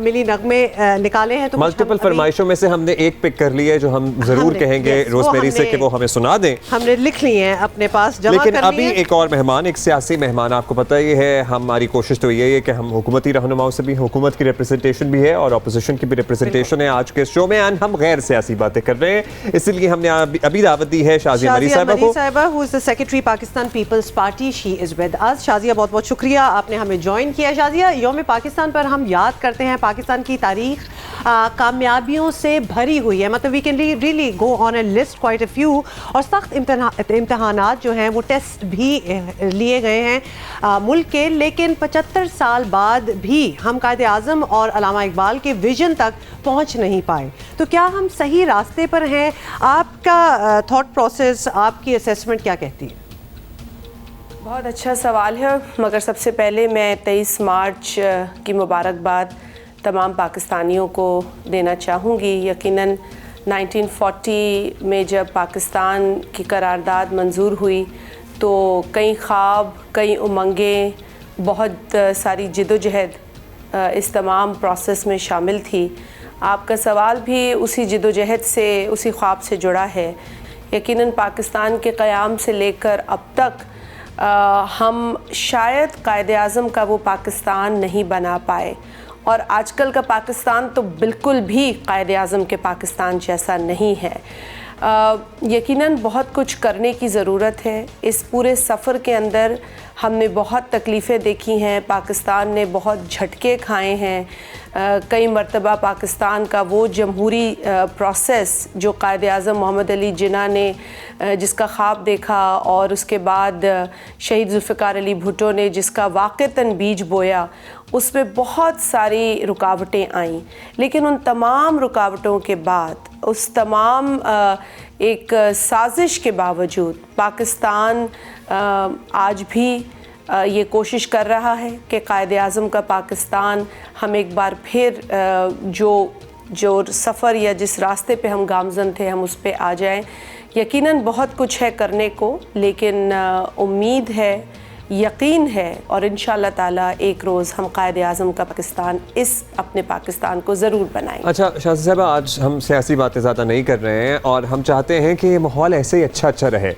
मिली नगमे निकाले हैं। तो मल्टीपल फरमाइशों में से हमने एक पिक कर ली है जो हम जरूर कहेंगे रोजमेरी से कि वो हमें सुना दें। हमने लिख ली हैं अपने पास, जमा लेकिन अभी एक और मेहमान, एक सियासी मेहमान, आपको पता ही है हमारी कोशिश तो यही है कि हम हुकूमती रहनुमाओं से भी, हुकूमत की रिप्रेजेंटेशन भी है और अपोजिशन की भी रिप्रेजेंटेशन है आज के शो में, एंड हम गैर सियासी बातें कर रहे हैं, इसलिए हमने अभी दावत दी है शाजिया मरी साहिबा को, who is the secretary Pakistan People's Party. She is with us. Shazia, बहुत बहुत शुक्रिया आपने हमें ज्वाइन किया। शाजिया, यौम पाकिस्तान पर हम याद करते हैं पाकिस्तान की तारीख कामयाबियों से भरी हुई है, मतलब we can really go on a list quite a few, और सख्त इम्तहानात जो हैं वो टेस्ट भी लिए गए हैं मुल्क के, लेकिन 75 साल बाद भी हम कायदे आज़म और अल्लामा इकबाल के विजन तक पहुंच नहीं पाए, तो क्या हम सही रास्ते पर हैं? आपका थॉट प्रोसेस, आपकी असेसमेंट क्या कहती है? बहुत अच्छा सवाल है, मगर सबसे पहले मैं 23 मार्च की मुबारकबाद तमाम पाकिस्तानियों को देना चाहूँगी। यकीनन 1940 में जब पाकिस्तान की करारदाद मंजूर हुई तो कई ख्वाब, कई उमंगें, बहुत सारी जिदोजहद इस तमाम प्रोसेस में शामिल थी। आपका सवाल भी उसी जिदोजहद से, उसी ख्वाब से जुड़ा है। यकीनन पाकिस्तान के क़याम से लेकर अब तक हम शायद कायदे आज़म का वो पाकिस्तान नहीं बना पाए, और आजकल का पाकिस्तान तो बिल्कुल भी कायदे आज़म के पाकिस्तान जैसा नहीं है। यकीनन बहुत कुछ करने की ज़रूरत है। इस पूरे सफ़र के अंदर हमने बहुत तकलीफ़ें देखी हैं, पाकिस्तान ने बहुत झटके खाए हैं। कई मरतबा पाकिस्तान का वो जमहूरी प्रोसेस जो कायदे आज़म मोहम्मद अली जिन्ना ने जिसका ख्वाब देखा, और उसके बाद शहीद जुल्फ़िकार अली भुट्टो ने जिसका वाक़तन बीज बोया, उसमें बहुत सारी रुकावटें आईं। लेकिन उन तमाम रुकावटों के बाद, उस तमाम एक साजिश के बावजूद पाकिस्तान आज भी ये कोशिश कर रहा है कि कायदे आज़म का पाकिस्तान हम एक बार फिर जो सफ़र या जिस रास्ते पे हम गामज़न थे हम उस पे आ जाएं। यकीनन बहुत कुछ है करने को, लेकिन उम्मीद है यकीन है और इंशाल्लाह ताला एक रोज़ हम कायद आज़म का पाकिस्तान इस अपने पाकिस्तान को ज़रूर बनाएंगे। अच्छा शाज़ी साहब, आज हम सियासी बातें ज़्यादा नहीं कर रहे हैं और हम चाहते हैं कि माहौल ऐसे ही अच्छा रहे,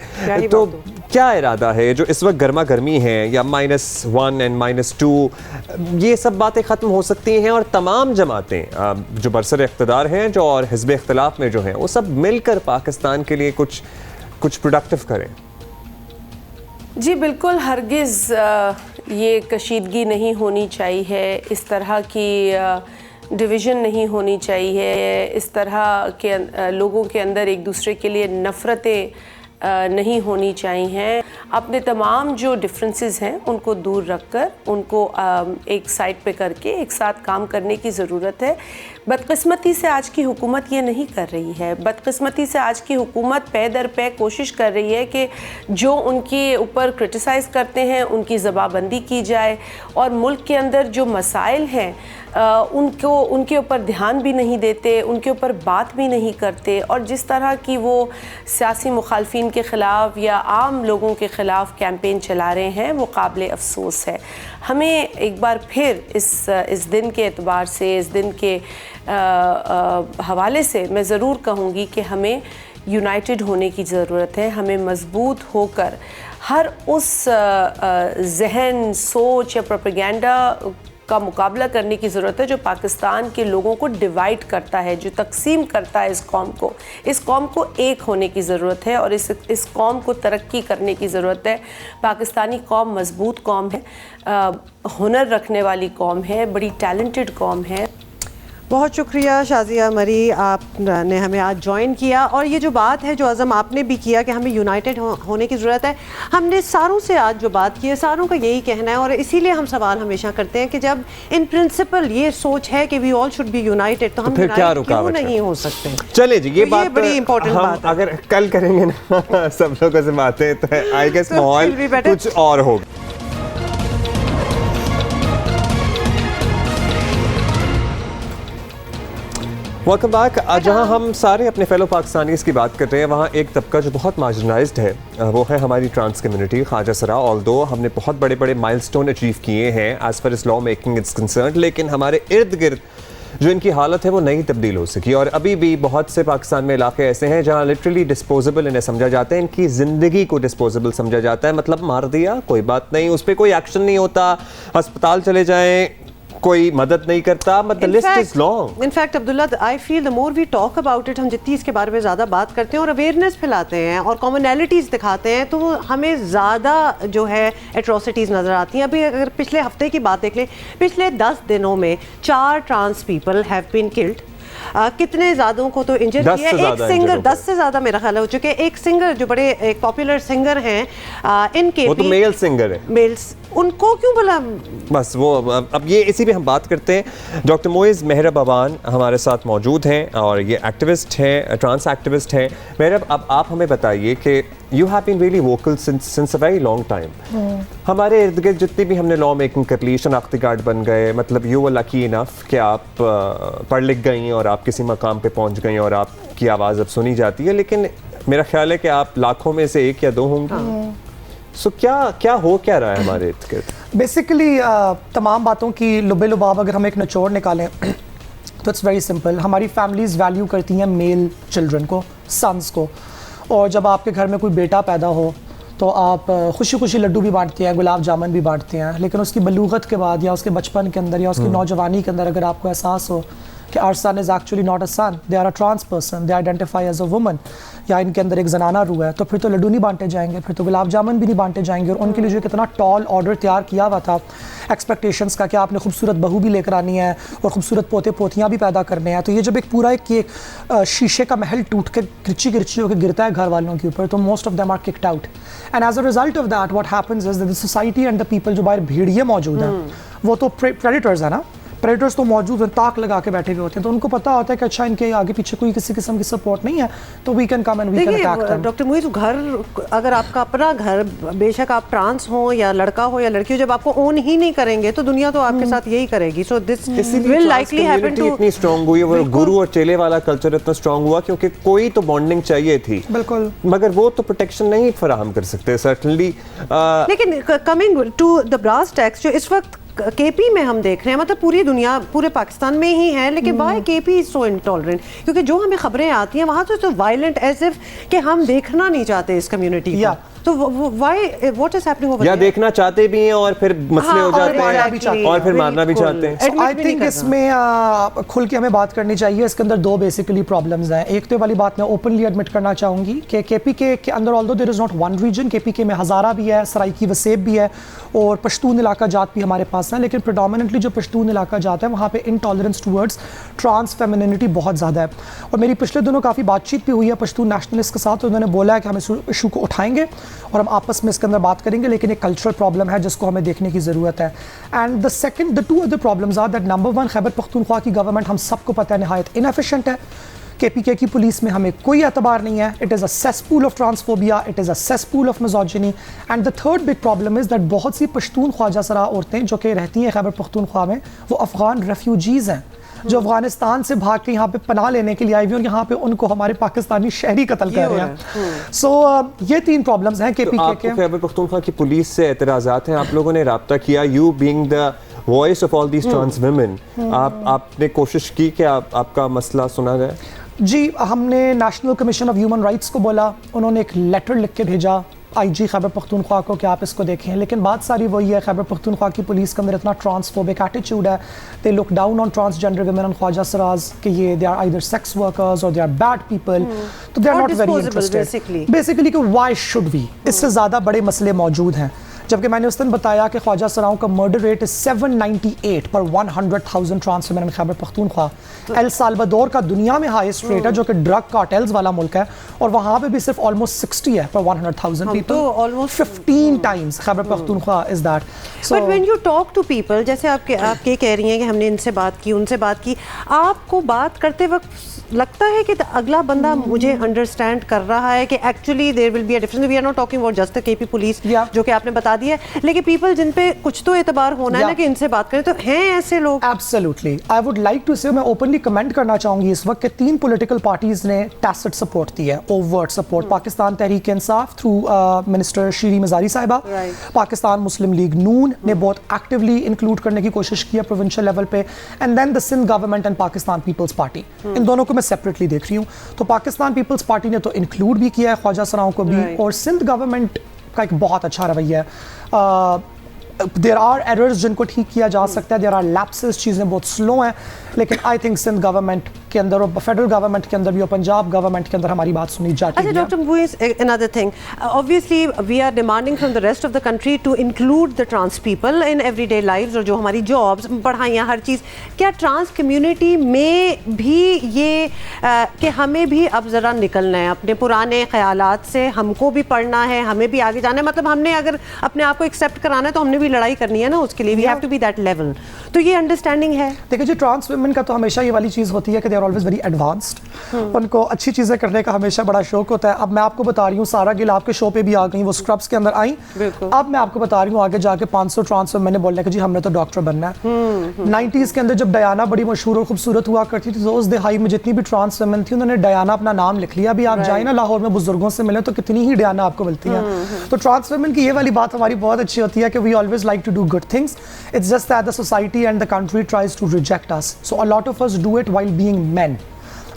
तो क्या इरादा है जो इस वक्त गर्मा गर्मी है या -1 एंड -2, ये सब बातें ख़त्म हो सकती हैं और तमाम जमातें जो बरसर इक़्तिदार हैं जो और हिज़्ब इख्तिलाफ में जो हैं वो सब मिलकर पाकिस्तान के लिए कुछ प्रोडक्टिव करें? जी बिल्कुल, हरगिज़ ये कशीदगी नहीं होनी चाहिए, इस तरह की डिवीज़न नहीं होनी चाहिए, इस तरह के लोगों के अंदर एक दूसरे के लिए नफ़रतें नहीं होनी चाहिए। अपने तमाम जो डिफरेंसेस हैं उनको दूर रखकर उनको एक साइड पे करके एक साथ काम करने की ज़रूरत है। बदकिस्मती से आज की हुकूमत ये नहीं कर रही है। बदकिस्मती से आज की हुकूमत पे दर पे कोशिश कर रही है कि जो उनके ऊपर क्रिटिसाइज़ करते हैं उनकी ज़बाबंदी की जाए और मुल्क के अंदर जो मसाइल हैं उनके ऊपर ध्यान भी नहीं देते, उनके ऊपर बात भी नहीं करते और जिस तरह की वो सियासी मुखालफिन के ख़िलाफ़ या आम लोगों के ख़िलाफ़ कैंपेन चला रहे हैं वो काबिल अफसोस है। हमें एक बार फिर इस दिन के एतबार से, इस दिन के हवाले से मैं ज़रूर कहूँगी कि हमें यूनाइटेड होने की ज़रूरत है। हमें मज़बूत होकर हर उस जहन, सोच या प्रोपेगेंडा का मुकाबला करने की ज़रूरत है जो पाकिस्तान के लोगों को डिवाइड करता है, जो तकसीम करता है इस कौम को एक होने की ज़रूरत है और इस कौम को तरक्की करने की ज़रूरत है। पाकिस्तानी कौम मज़बूत कौम है, हुनर रखने वाली कौम है, बड़ी टैलेंटेड कौम है। बहुत शुक्रिया शाज़िया मरी, आपने हमें आज ज्वाइन किया और ये जो बात है जो अज़म आपने भी किया कि हमें यूनाइटेड होने की ज़रूरत है, हमने सारों से आज जो बात की है सारों का यही कहना है और इसीलिए हम सवाल हमेशा करते हैं कि जब इन प्रिंसिपल ये सोच है कि we all should be united तो हम फिर क्या क्यों नहीं हो सकते? चले जी, ये तो बात बड़ी इंपॉर्टेंट बात है। अगर कल करेंगे ना सब लोगों से बातें तो आई गेस माहौल कुछ और होगा। Welcome back. जहां हम सारे अपने फेलो पाकिस्तानीज़ की बात कर रहे हैं वहाँ एक तबका जो बहुत मार्जिनलाइज्ड है वो है हमारी ट्रांस कम्युनिटी। ख्वाजा सरा ऑल्दो हमने बहुत बड़े बड़े माइलस्टोन अचीव किए हैं as far as law making it's concern, लेकिन हमारे इर्द गिर्द जो इनकी हालत है वो नहीं तब्दील हो सकी और अभी भी बहुत से पाकिस्तान में इलाके ऐसे हैं जहाँ लिटरली डिस्पोजेबल इन्हें समझा जाता है, इनकी ज़िंदगी को डिस्पोजेबल समझा जाता है। मतलब मार दिया कोई बात नहीं, उस पर कोई एक्शन नहीं होता, अस्पताल चले जाएँ कोई मदद नहीं करता, but the list is long. In fact Abdullah, I feel the more we talk about it, हम जितनी इसके बारे में ज़्यादा बात करते हैं और अवेयरनेस फैलाते हैं और कॉमनैलिटीज़ दिखाते हैं तो हमें ज़्यादा जो है एट्रोसिटीज़ नज़र आती हैं। अभी अगर पिछले हफ्ते की बात देख लें, पिछले 10 दिनों में 4 trans people have been killed. कितने ज़्यादा को तो इंजर किया, एक सिंगर 10 से ज़्यादा मेरा ख्याल हो चुके। एक सिंगर जो बड़े एक पॉपुलर सिंगर हैं इनके वो तो मेल सिंगर है, मेल्स, उनको क्यों बोला? बस वो अब ये इसी पे हम बात करते हैं। डॉक्टर मोइज़ मेहरब अवान हमारे साथ मौजूद हैं और ये एक्टिविस्ट हैं, ट्रांस एक्टिविस्ट हैं। मेहरब, अब आप हमें बताइए कि you have been really vocal since a very long time. हमारे इर्द गिर्द जितनी भी हमने लॉ मेकिंग कर ली, शनाख्ती कार्ड बन गए, मतलब यू वर लकी इनफ कि आप पढ़ लिख गई और आप किसी मकाम पे पहुंच गई और आपकी आवाज़ अब सुनी जाती है, लेकिन मेरा ख्याल है कि आप लाखों में से 1 या 2 होंगी। सो क्या रहा है हमारे इर्द गिर्द? बेसिकली तमाम बातों की लुबे लुबाब अगर हम एक निचोड़ निकालें तो इट्स वेरी सिंपल। हमारी फैमिलीज़ वैल्यू करती हैं मेल चिल्ड्रन को, सन्स को, और जब आपके घर में कोई बेटा पैदा हो तो आप खुशी खुशी लड्डू भी बांटते हैं, गुलाब जामुन भी बांटते हैं, लेकिन उसकी बलूगत के बाद या उसके बचपन के अंदर या उसकी नौजवानी के अंदर अगर आपको एहसास हो कि our son is actually not a son, they are a trans person, they identify as a woman, या इनके अंदर एक जनाना रूह है, तो फिर तो लड्डू नहीं बांटे जाएंगे, फिर तो गुलाब जामुन भी नहीं बांटे जाएंगे। और उनके लिए जो कितना टॉल ऑर्डर तैयार किया हुआ था एक्सपेक्टेशंस का कि आपने खूबसूरत बहू भी लेकर आनी है और खूबसूरत पोते पोतियाँ भी पैदा करने हैं, तो ये जब एक पूरा एक शीशे का महल टूट के किरची होकर गिरता है घर वालों के ऊपर, तो most of them are kicked out and as a result of that what happens is that the society and the people जो बाहर भीड़िए मौजूद हैं वो तो प्रेडिटर्स है ना, प्रेडेटर्स तो मौजूद हैं, ताक लगा के बैठे हुए होते हैं, तो उनको पता होता है कि अच्छा इनके आगे पीछे कोई किसी किस्म की सपोर्ट नहीं है, तो we can come and we can attack them. Doctor Muiz, घर अगर आपका अपना घर, बेशक आप ट्रांस हो या लड़का हो या लड़की हो, जब आपको ओन ही नहीं करेंगे तो दुनिया तो आपके साथ यही करेगी। So this will likely happen too. इतनी स्ट्रांग हुई, वो गुरु और चेले वाला कल्चर इतना स्ट्रांग हुआ क्योंकि कोई तो बॉन्डिंग चाहिए थी, बिल्कुल, मगर वो तो प्रोटेक्शन नहीं फराहम कर सकते सर्टनली। लेकिन coming to the brass tacks, जो इस वक्त केपी में हम देख रहे हैं, मतलब पूरी दुनिया, पूरे पाकिस्तान में ही है, लेकिन why KP is so intolerant? क्योंकि जो हमें खबरें आती हैं वहाँ तो वायलेंट एज इफ कि हम देखना नहीं चाहते इस कम्युनिटी को। तो why, what is happening over? या देखना चाहते भी हैं और फिर मसले हो जाते हैं और फिर मारना भी चाहते हैं। आई थिंक इसमें खुल के हमें बात करनी चाहिए। इसके अंदर दो बेसिकली प्रॉब्लम्स हैं। एक तो वाली बात मैं ओपनली एडमिट करना चाहूँगी कि केपीके के अंदर although there is not one reason, KPK में हज़ारा भी है, सराइकी वसेब भी है और पश्तून इलाका जात भी हमारे पास है, लेकिन प्रेडोमिनेंटली जो पश्तून इलाका जात है वहाँ पे इंटॉलरेंस टूवर्ड्स ट्रांस फेमिनिनिटी बहुत ज़्यादा है। और मेरी पिछले दिनों काफ़ी बातचीत भी हुई है पश्तून नेशनलिस्ट के साथ, तो उन्होंने बोला है कि हम इस इशू को उठाएंगे और हम आपस में इसके अंदर बात करेंगे, लेकिन एक कल्चरल प्रॉब्लम है जिसको हमें देखने की ज़रूरत है। And the two other problems are that number one, Khyber Pakhtunkhwa की गवर्नमेंट हम सबको पता है नहायत इनएफिशिएंट है। केपीके की पुलिस में हमें कोई एतबार नहीं है। It is a cesspool of transphobia, it is a cesspool of misogyny. And the third big problem is that बहुत सी पश्तून ख्वाजा सरा औरतें जो कि रहती हैं खैबर पख्तूनख्वा में, वो अफ़गान रेफ्यूजीज़ हैं जो अफगानिस्तान से भाग के यहाँ पे पनाह लेने के लिए आई हुई और यहाँ पे उनको हमारे पाकिस्तानी शहरी कत्ल कर रहे हैं। सो ये तीन प्रॉब्लम्स हैं केपीके के। खैबर पख्तूनख्वा की पुलिस से एतराज़ात हैं, आप लोगों ने राब्ता किया, you being the voice of all these trans women, आपने कोशिश की कि आपका मसला सुना जाए? जी, हमने national commission of human rights को बोला, उन्होंने एक लेटर लिख के भेजा आईजी खैबर पख्तूनख्वा को कि आप इसको देखें, लेकिन बात सारी वही है, खैबर पख्तूनख्वा की पुलिस के अंदर इतना ट्रांसफोबिक एटीट्यूड है, they look down on transgender women and khwaja sira कि ये they are either sex workers और दे आर बैड पीपल, तो they are not very interested basically कि व्हाई शुड वी, इससे ज़्यादा बड़े मसले मौजूद हैं। जबकि मैंने उस दिन बताया कि ख्वाजा सराओं का मर्डर रेट इज 798 पर 100,000 trans women Khyber Pakhtunkhwa. El Salvador का दुनिया में हाईएस्ट रेट है जो कि ड्रग कार्टेल्स वाला मुल्क है, और वहाँ पे भी सिर्फ ऑलमोस्ट 60 है पर 100,000 पीपल, तो almost 15 times Khyber Pakhtunkhwa is that. But when you talk to people, जैसे आप कह रही हैं कि हमने इनसे बात की, उनसे बात की, आपको बात करते वक्त लगता है कि अगला बंदा मुझे अंडरस्टैंड कर रहा है कि actually there will be a difference, we are not talking about just the KP police जो कि आपने बता दिया, लेकिन पीपल जिन पे कुछ तो एतबार होना है ना कि इनसे बात करें, तो हैं ऐसे लोग? Absolutely, I would like to say, मैं ओपनली कमेंट करना चाहूंगी इस वक्त के 3 पॉलिटिकल पार्टीज ने टैसिट सपोर्ट दी है, overt support. Pakistan Tehreek Insaf through minister शीरी मजारी साहिबा, पाकिस्तान मुस्लिम लीग नून ने बहुत एक्टिवली इंक्लूड करने की कोशिश की है प्रोविंशियल लेवल पे, and then the Sindh government and Pakistan peoples party, इन दोनों को मैं सेपरेटली देख रही हूँ। तो पाकिस्तान पीपल्स पार्टी ने तो इंक्लूड भी किया है ख्वाजा सराओं को भी, और सिंध गवर्नमेंट का एक बहुत अच्छा रवैया है। देयर आर एरर्स जिनको ठीक किया जा सकता है, देयर आर लैप्सेस, चीज़ें बहुत स्लो हैं, लेकिन आई थिंक सिंध गवर्नमेंट के अंदर और फेडरल गवर्नमेंट के अंदर भी और पंजाब गवर्नमेंट के अंदर हमारी बात सुनी जाती है। Doctor Muiz, another thing, obviously we are demanding from the rest of the country to include the trans people in everyday lives, और जो हमारी जॉब्स, पढ़ाइयाँ, हर चीज़, क्या ट्रांस कम्युनिटी में भी ये कि हमें भी अब ज़रा निकलना है अपने पुराने ख्यालात से, हमको भी पढ़ना है, हमें भी आगे जाना है, मतलब हमने अगर अपने आप को एक्सेप्ट कराना है तो हमने भी लड़ाई करनी है ना उसके लिए, we have to be that level, तो ये अंडरस्टैंडिंग है? देखिए जी, ट्रांस वुमेन का तो हमेशा ये वाली चीज़ होती है कि they are always very advanced, उनको अच्छी चीज़ें करने का हमेशा बड़ा शौक होता है। अब मैं आपको बता रही हूँ, सारा गिल आपके शो पे भी आ गई, वो स्क्रब्स के अंदर आई, अब मैं आपको बता रही हूँ आगे जाके 500 ट्रांस वुमेन ने बोलने कि जी हमने तो डॉक्टर बनना है। 90s के अंदर जब डयाना बड़ी मशहूर और खूबसूरत हुआ करती थी, तो उस दिहाई में जितनी भी ट्रांस वुमेन थी उन्होंने डयाना अपना नाम लिख लिया। अभी आप जाए ना लाहौर में बुजुर्गों से मिले तो कितनी ही डयाना आपको मिलती है। तो ट्रांस वुमेन की ये वाली बात हमारी बहुत अच्छी होती है कि we always like to do good things, it's just that the society and the country tries to reject us, so a lot of us do it while being men.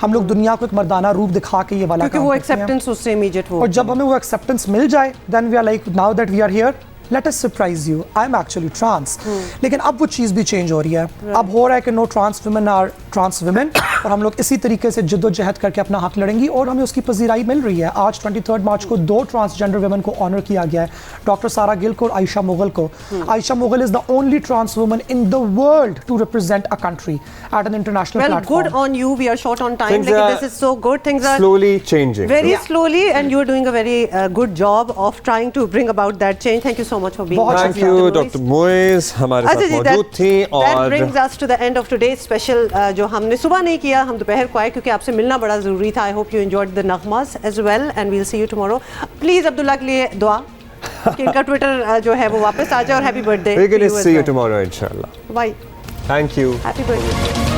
हम लोग दुनिया को एक मर्दाना रूप दिखा के ये वाला क्योंकि वो एक्सेप्टेंस उससे इमीडिएट हो, और जब हमें वो एक्सेप्टेंस मिल जाए then we are like now that we are here, let us surprise you, I am actually trans. लेकिन अब वो चीज़ भी चेंज हो रही है, अब हो रहा है कि no trans women are trans women, और हम लोग इसी तरीके से जिद्दोजहद करके अपना हक लड़ेंगी, और हमें उसकी पजीराई मिल रही है। आज 23 मार्च को 2 ट्रांसजेंडर वुमेन को ऑनर किया गया है, डॉक्टर सारा गिल को और आयशा मुगल को। Ayesha Mughal is the only trans woman in the world to represent a country at an international platform. Good on you, we are short on time, लेकिन this is so good, things are slowly changing, very slowly, and you are doing a very good job of trying to bring about that change. Thank you so much. Much for being बहुत thank you doctor Moiz हमारे साथ मौजूद थी। That brings us to the end of today's special, जो हमने सुबह नहीं किया, हम दोपहर को आए क्योंकि आपसे मिलना बड़ा ज़रूरी था। I hope you enjoyed the नगमास as well and we'll see you tomorrow. Please Abdullah के लिए दुआ कि इनका ट्विटर जो है वो वापस आ जाए और happy birthday. We're going to see you tomorrow inshallah. Bye. Thank you. Happy birthday.